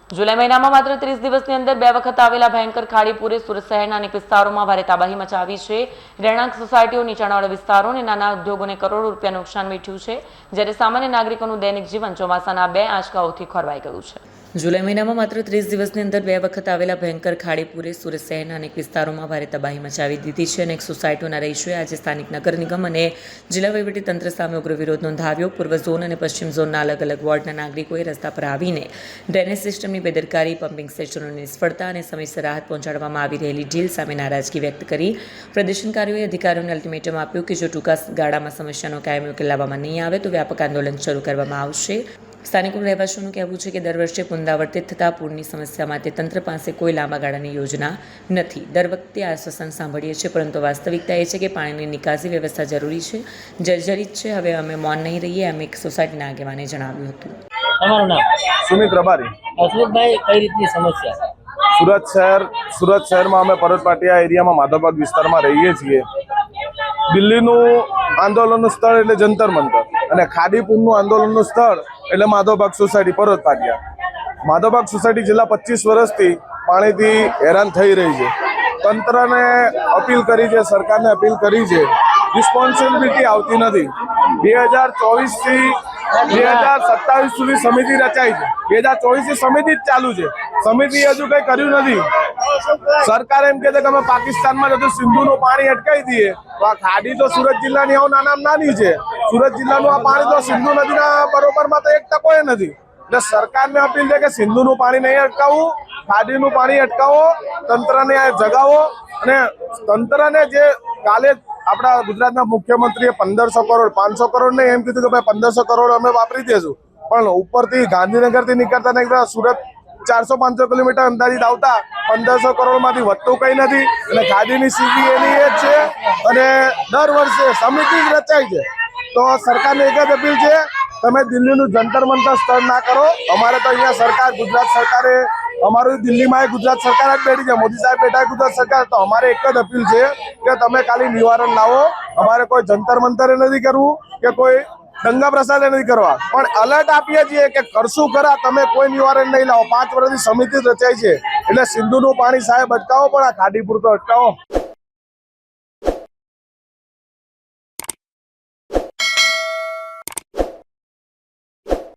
जुलाई महीना में मात्र 30 दिवसની અંદર બે વખત આવેલા ભયંકર ખાડીપુરે સુરત શહેરના અનેક વિસ્તારોમાં ભારે તબાહી મચાવી છે। રહેણાંક સોસાયટીઓ, નીચાણવાળા વિસ્તારો અને નાના ઉદ્યોગોને કરોડો રૂપિયા નુકસાન વેઠ્યું છે, જ્યારે સામાન્ય નાગરિકોનું દૈનિક જીવન ચોમાસાના બે આંચકાઓથી ખોરવાઈ ગયું છે। जुलाई મહિનામાં માત્ર 30 દિવસની અંદર બે વખત આવેલા ભયંકર ખાડીપુરે સુરત શહેરના અનેક વિસ્તારોમાં ભારે તબાહી મચાવી દીધી છે। અનેક સોસાયટીઓના રહીશોએ આજે સ્થાનિક નગર નિગમ અને જિલ્લા વહીવટીતંત્ર સામે ઉગ્ર વિરોધ નોંધાવ્યો। પૂર્વ ઝોન અને પશ્ચિમ ઝોનના અલગ અલગ વોર્ડના નાગરિકોએ રસ્તા પર આવીને ડ્રેનેજ સિસ્ટમની બેદરકારી, પમ્પિંગ સ્ટેશનોની નિષ્ફળતા અને સમયસર રાહત પહોંચાડવામાં આવી રહેલી ઢીલ સામે નારાજગી વ્યક્ત કરી પ્રદર્શનકારીઓએ અધિકારીઓને અલ્ટિમેટમ આપ્યું કે જો ટૂંકા ગાળામાં સમસ્યાનો કાયમી ઉકેલ લાવવામાં નહીં આવે તો વ્યાપક આંદોલન શરૂ કરવામાં આવશે। સ્થાનિકો રહેવાસીઓનું કહેવું છે કે દર વર્ષે પુનરાવર્તિત થતા પૂરની સમસ્યા માટે તંત્ર પાસે કોઈ લાંબા ગાળાની યોજના નથી। દર વખતે આશ્વાસન સાંભળીએ છીએ, પરંતુ વાસ્તવિકતા એ છે કે પાણીની નિકાસી વ્યવસ્થા જરૂરી છે, જર્જરિત છે। હવે અમે મૌન નહીં રહીએ, એમ એક સોસાયટીના આગેવાને જણાવ્યું હતું। તમારું નામ? સુમિત રબારી। સુમિતભાઈ, કઈ રીતની સમસ્યા? સુરત શહેરમાં અમે પરત પાટિયા એરિયામાં માધવબાગ વિસ્તારમાં રહીએ છીએ। દિલ્હીનું આંદોલનનું સ્થળ એટલે જંતર મંતર અને ખાડીપુરનું આંદોલનનું સ્થળ એટલે માધવબાગ સોસાયટી પરત પાટિયા। માધવબાગ સોસાયટી છેલ્લા 25 વર્ષથી પાણીથી હેરાન થઈ રહી છે। તંત્રને અપીલ કરી છે, સરકારને અપીલ કરી છે, રિસ્પોન્સિબિલિટી આવતી નથી। 2024 થી 2027 સુધી સમિતિ રચાઈ છે। 2024 થી સમિતિ જ ચાલુ છે, સમિતિ હજુ કઈ કર્યું નથી। સરકાર એમ કહે છે કે અમે પાકિસ્તાનમાં જતું સિંધુનું પાણી અટકાવી દઈએ, તો આ ખાડી તો સુરત જિલ્લાની આવું નાની છે। સુરત જિલ્લાનું આ પાણી તો સિંધુ નદીના બરોબરમાં તો 1% નથી। એટલે સરકારને અપીલ છે કે સિંધુનું પાણી નહીં અટકાવવું, ખાડીનું પાણી અટકાવો, તંત્રને જગાવો। અને તંત્રને જે કાલે આપણા ગુજરાતના મુખ્યમંત્રીએ 1500 કરોડ 500 કરોડ ને એમ કીધું કે ભાઈ 1500 કરોડ અમે વાપરી દેશું, પણ ઉપરથી ગાંધીનગરથી નીકળતા સુરત 400-500 કિલોમીટર અંદાજિત આવતા 1500 કરોડમાંથી વધતું કંઈ નથી। અને ખાડીની સ્થિતિ એની એ જ છે અને દર વર્ષે સમિતિ જ રચાય છે। તો સરકારને એક જ અપીલ છે, તમે દિલ્હીનું જંતર મંતર સ્થળ ના કરો। અમારે તો અહીંયા સરકાર, ગુજરાત સરકારે, અમારું દિલ્હીમાં ગુજરાત સરકાર જ બેઠી છે, મોદી સાહેબ બેઠા ગુજરાત સરકાર। તો અમારે એક જ અપીલ છે કે તમે ખાલી નિવારણ લાવો। અમારે કોઈ જંતર મંતરે નથી કરવું કે કોઈ દંગા પ્રસાદે નથી કરવા, પણ અલર્ટ આપીએ છીએ કે કરશું ખરા, તમે કોઈ નિવારણ નહીં લાવો। 5 વર્ષની સમિતિ રચાઈ છે, એટલે સિંધુનું પાણી સાહેબ અટકાવો, પણ આ ખાડીપુર તો અટકાવો।